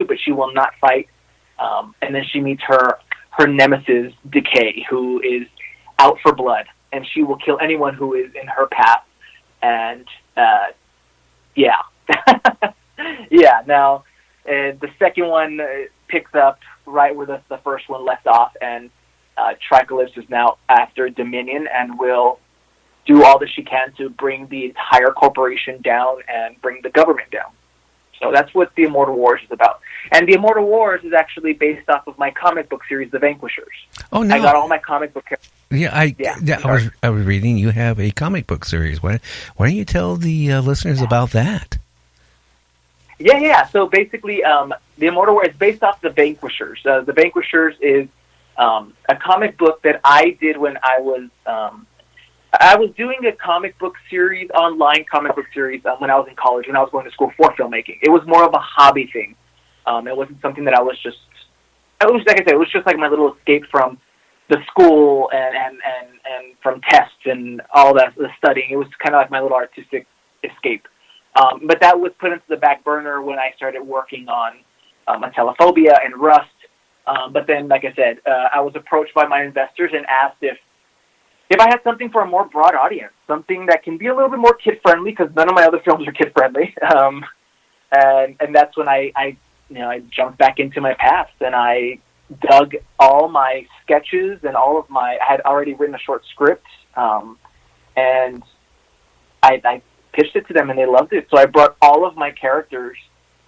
but she will not fight. And then she meets her nemesis, Decay, who is out for blood, and she will kill anyone who is in her path. And yeah. Now, the second one picks up right where the first one left off, and Tricalypse is now after Dominion and will do all that she can to bring the entire corporation down and bring the government down. So that's what The Immortal Wars is about. And The Immortal Wars is actually based off of my comic book series, The Vanquishers. Oh, no. I got all my comic book characters. Yeah, I was reading you have a comic book series. Why don't you tell the listeners about that? Yeah. So basically, The Immortal Wars is based off The Vanquishers. The Vanquishers is a comic book that I did when I was doing a comic book series, online comic book series, when I was in college, when I was going to school for filmmaking. It was more of a hobby thing. It wasn't something that it was, like I said, it was just like my little escape from the school and from tests and all that, the studying. It was kind of like my little artistic escape. But that was put into the back burner when I started working on Telephobia and Rust. But then, like I said, I was approached by my investors and asked if I had something for a more broad audience, something that can be a little bit more kid-friendly, because none of my other films are kid-friendly. And that's when I jumped back into my past, and I dug all my sketches and I had already written a short script, and I pitched it to them, and they loved it. So I brought all of my characters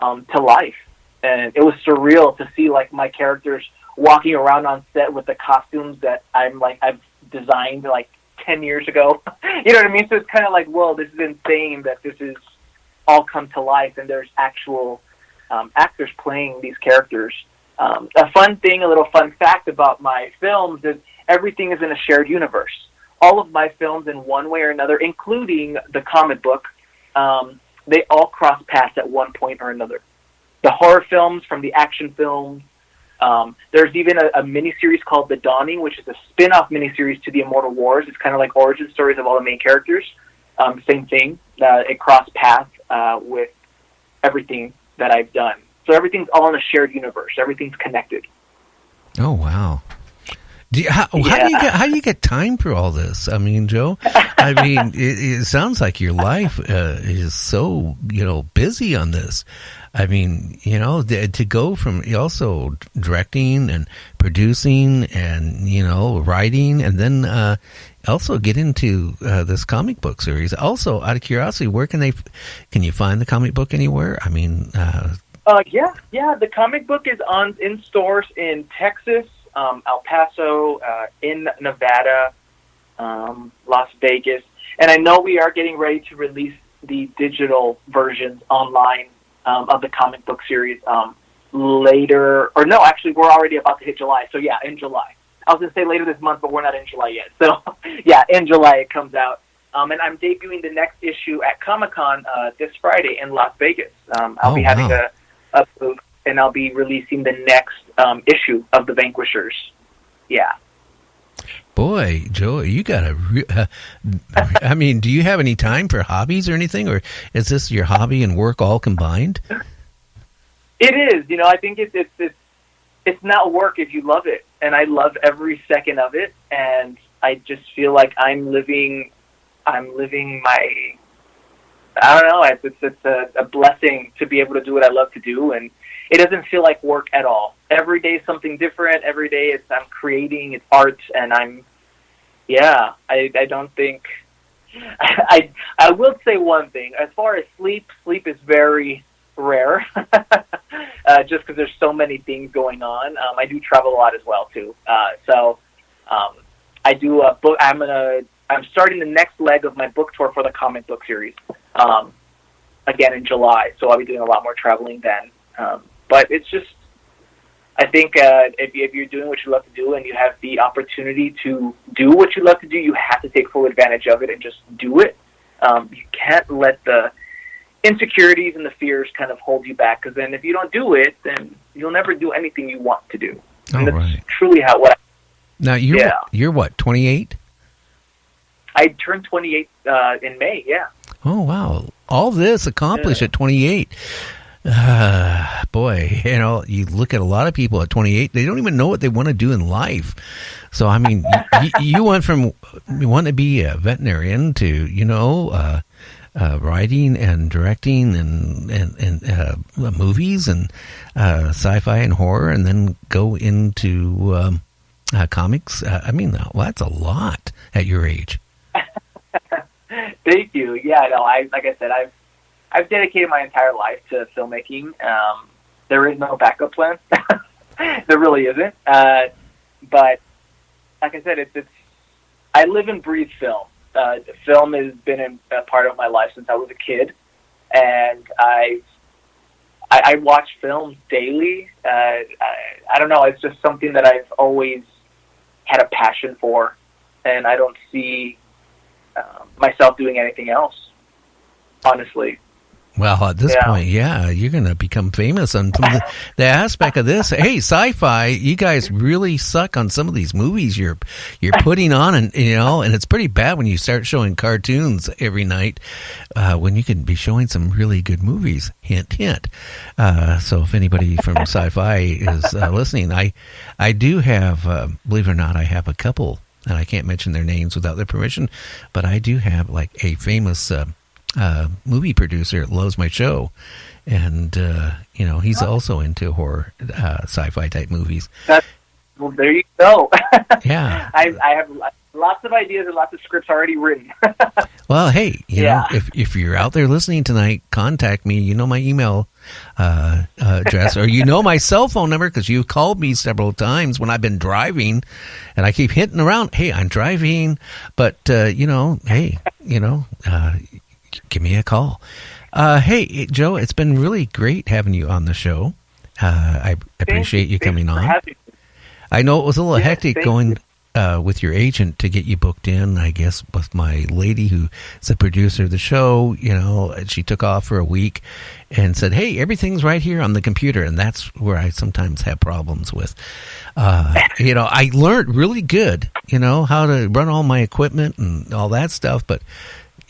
to life, and it was surreal to see like my characters walking around on set with the costumes that I've designed like 10 years ago. You know what I mean? So it's kind of like, whoa, this is insane that this is all come to life, and there's actual actors playing these characters. A fun thing, a little fun fact about my films is everything is in a shared universe. All of my films, in one way or another, including the comic book, they all cross paths at one point or another. The horror films from the action films. There's even a miniseries called The Dawning, which is a spin-off miniseries to The Immortal Wars. It's kind of like origin stories of all the main characters. Same thing. It crossed paths with everything that I've done. So everything's all in a shared universe. Everything's connected. Oh, wow. How do you get time for all this? I mean, Joe, it sounds like your life is so, busy on this. I mean, to go from also directing and producing and, writing, and then also get into this comic book series. Also, out of curiosity, where can you find the comic book anywhere? I mean... Yeah. The comic book is in stores in Texas, El Paso, in Nevada, Las Vegas, and I know we are getting ready to release the digital versions online of the comic book series later. Or no, actually, we're already about to hit July. So yeah, in July. I was going to say later this month, but we're not in July yet. So yeah, in July it comes out. And I'm debuting the next issue at Comic-Con this Friday in Las Vegas. I'll be having a booth, and I'll be releasing the next issue of The Vanquishers. Yeah. Boy, Joe, you got I mean, do you have any time for hobbies or anything, or is this your hobby and work all combined? It is. I think it's not work if you love it, and I love every second of it, and I just feel like I'm living my... I don't know. It's a blessing to be able to do what I love to do, and it doesn't feel like work at all. Every day is something different. Every day I'm creating, it's art, and I don't think... I will say one thing. As far as sleep is very rare, just because there's so many things going on. I do travel a lot as well, too. So I do a book... I'm starting the next leg of my book tour for the comic book series, again in July. So I'll be doing a lot more traveling then. But it's just, I think if you're doing what you love to do and you have the opportunity to do what you love to do, you have to take full advantage of it and just do it. You can't let the insecurities and the fears kind of hold you back, because then if you don't do it, then you'll never do anything you want to do. And that's truly Now, you're what, 28? I turned 28 in May, yeah. Oh, wow. All this accomplished at 28. Boy, you look at a lot of people at 28, they don't even know what they want to do in life. So, I mean, you went from wanting to be a veterinarian to, writing and directing and movies and sci-fi and horror, and then go into comics. I mean, that's a lot at your age. Thank you. Yeah, no, like I said, I've dedicated my entire life to filmmaking. There is no backup plan. There really isn't. But like I said, I live and breathe film. Film has been a part of my life since I was a kid, and I watch films daily. I don't know. It's just something that I've always had a passion for, and I don't see myself doing anything else, honestly. Well, at this point, you're going to become famous on the aspect of this. Hey, sci-fi, you guys really suck on some of these movies you're putting on, and and it's pretty bad when you start showing cartoons every night when you can be showing some really good movies. Hint, hint. So if anybody from sci-fi is listening, I do have, believe it or not, I have a couple, and I can't mention their names without their permission, but I do have like a famous movie producer that loves my show, and he's also into horror, sci-fi type movies. Well, there you go. Yeah, I have lots of ideas and lots of scripts already written. Well, hey, you know, if you're out there listening tonight, contact me. You know my email address, or my cell phone number, because you've called me several times when I've been driving, and I keep hitting around. Hey, I'm driving, but give me a call. Hey, Joe, it's been really great having you on the show. I appreciate you coming on. I know it was a little hectic going with your agent to get you booked in, I guess, with my lady who's the producer of the show. She took off for a week and said, hey, everything's right here on the computer. And that's where I sometimes have problems with. I learned really good, how to run all my equipment and all that stuff. But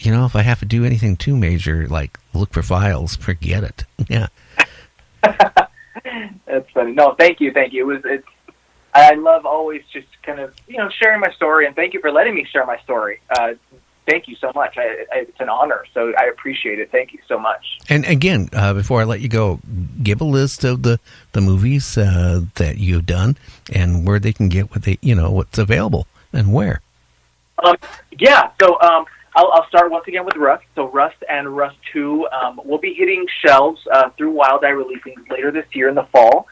if I have to do anything too major, like look for files, forget it. Yeah. That's funny. No, thank you. I love always just kind of, sharing my story, and thank you for letting me share my story. Thank you so much. It's an honor, so I appreciate it. Thank you so much. And again, before I let you go, give a list of the movies that you've done and where they can get what's available and where. So I'll start once again with Rust. So Rust and Rust 2 will be hitting shelves through Wild Eye Releasing later this year in the fall.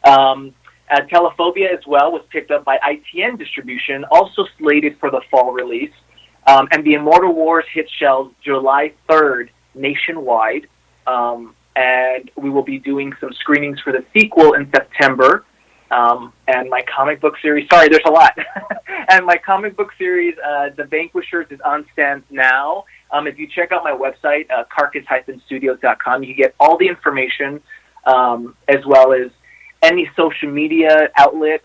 Telephobia as well was picked up by ITN Distribution, also slated for the fall release. And The Immortal Wars hit shelves July 3rd nationwide. And we will be doing some screenings for the sequel in September. And my comic book series, sorry, there's a lot. And my comic book series, The Vanquishers, is on stands now. If you check out my website, carcass-studios.com, you can get all the information, as well as any social media outlet,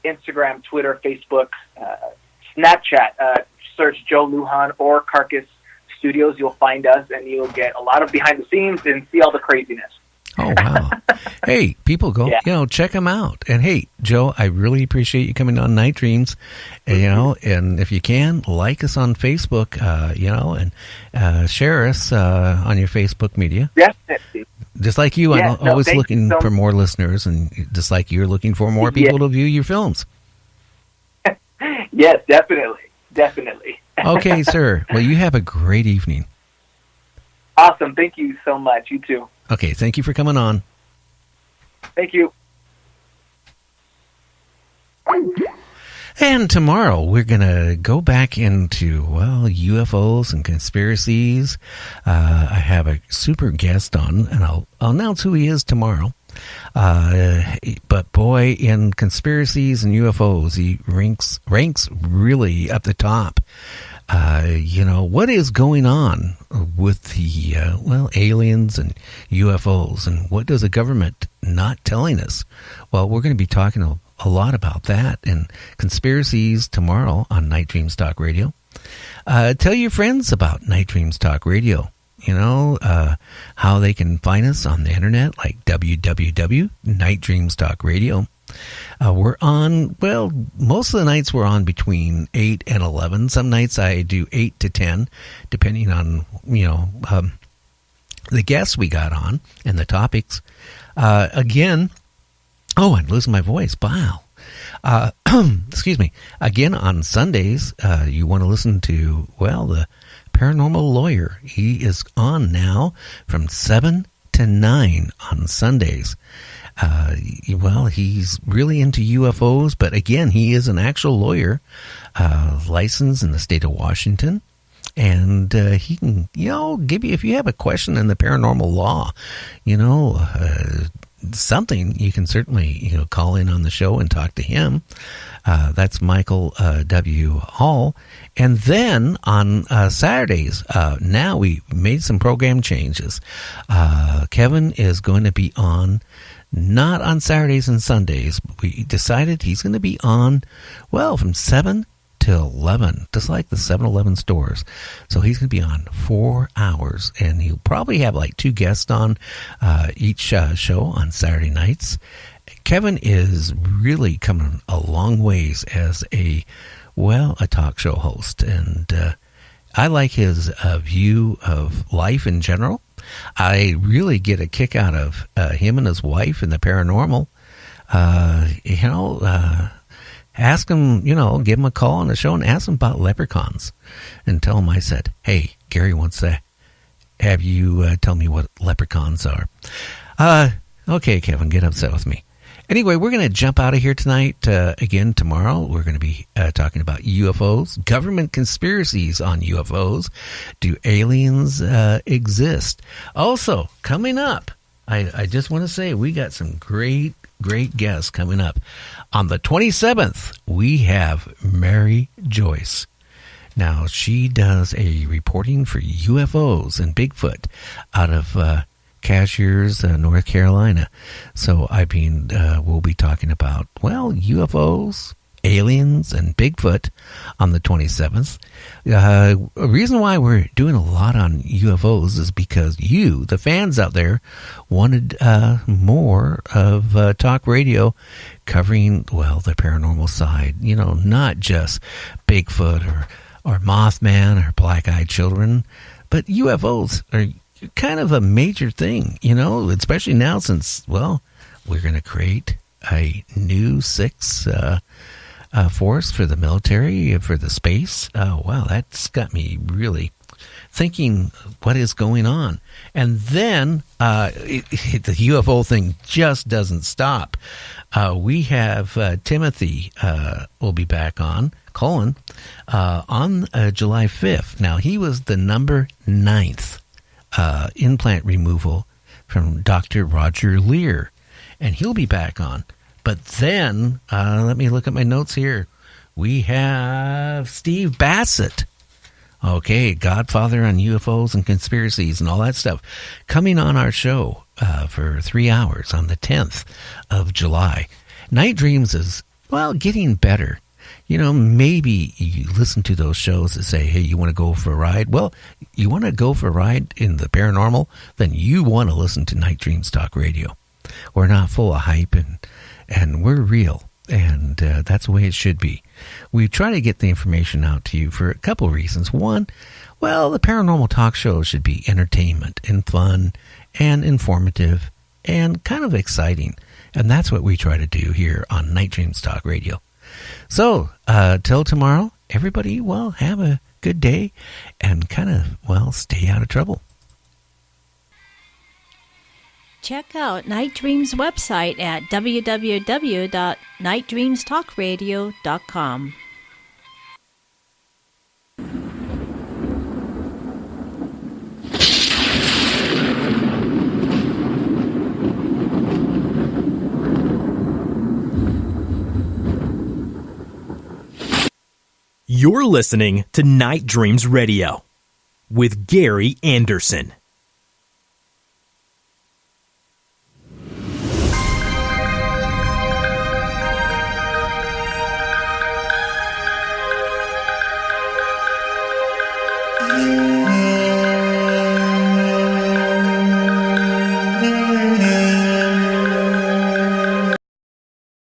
Instagram, Twitter, Facebook, Snapchat. Search joe-lujan or Carcass Studios. You'll find us, and you'll get a lot of behind the scenes and see all the craziness. Oh, wow. Hey, people go, check them out. And hey, Joe, I really appreciate you coming on Night Dreams, and if you can, like us on Facebook, and share us on your Facebook media. Definitely. Just like you, I'm always looking for more listeners, and just like you're looking for more people to view your films. Yes, definitely. Okay, sir. Well, you have a great evening. Awesome. Thank you so much. You too. Okay, thank you for coming on. Thank you. And tomorrow we're going to go back into, UFOs and conspiracies. I have a super guest on, and I'll announce who he is tomorrow. But boy, in conspiracies and UFOs, he ranks really up the top. What is going on with the, aliens and UFOs, and what does the government not telling us? Well, we're going to be talking a lot about that and conspiracies tomorrow on Night Dreams Talk Radio. Tell your friends about Night Dreams Talk Radio. how they can find us on the internet, like www.Night Dreams Talk Radio. We're on, well, most of the nights we're on between 8 and 11. Some nights I do 8 to 10, depending on, the guests we got on and the topics. Again, I'm losing my voice. Wow. Excuse me. Again, on Sundays, you want to listen to, the Paranormal Lawyer. He is on now from 7 to 9 on Sundays. He's really into UFOs, but again, he is an actual lawyer, licensed in the state of Washington. And he can, give you, if you have a question in the paranormal law, something, you can certainly, call in on the show and talk to him. That's Michael W. Hall. And then on Saturdays, now we made some program changes. Kevin is going to be on, not on Saturdays and Sundays. We decided he's going to be on, from 7 till 11, just like the 7-Eleven stores. So he's going to be on 4 hours, and he'll probably have like 2 guests on each show on Saturday nights. Kevin is really coming a long ways as a talk show host, and I like his view of life in general. I really get a kick out of him and his wife and the paranormal. Ask him, give him a call on the show and ask him about leprechauns, and tell him I said, hey, Gary wants to have you tell me what leprechauns are. Okay, Kevin, get upset with me. Anyway, we're going to jump out of here tonight. Again, tomorrow, we're going to be talking about UFOs, government conspiracies on UFOs. Do aliens exist? Also, coming up, I just want to say we got some great guests coming up. On the 27th, we have Mary Joyce. Now, she does a reporting for UFOs and Bigfoot out of Cashiers, North Carolina. So, we'll be talking about, UFOs, aliens, and Bigfoot on the 27th. A reason why we're doing a lot on UFOs is because you, the fans out there, wanted more of talk radio covering, the paranormal side. Not just Bigfoot or Mothman or Black-Eyed Children, but UFOs are kind of a major thing, especially now since, we're going to create a new 6th force for the military, for the space. That's got me really thinking what is going on. And then the UFO thing just doesn't stop. We have Timothy will be back on, Cullen, on July 5th. Now, he was the number 9th implant removal from Dr. Roger Lear, and he'll be back on. But then, let me look at my notes here. We have Steve Bassett. Okay, Godfather on UFOs and conspiracies and all that stuff, coming on our show for 3 hours on the 10th of July. Night Dreams is, getting better. Maybe you listen to those shows that say, hey, you want to go for a ride? Well, you want to go for a ride in the paranormal? Then you want to listen to Night Dreams Talk Radio. We're not full of hype, and we're real, and that's the way it should be. We try to get the information out to you for a couple of reasons. One, the paranormal talk show should be entertainment and fun and informative and kind of exciting, and that's what we try to do here on Night Dreams Talk Radio. So, till tomorrow, everybody, have a good day and kind of, stay out of trouble. Check out Night Dreams' website at www.nightdreamstalkradio.com. You're listening to Night Dreams Radio with Gary Anderson.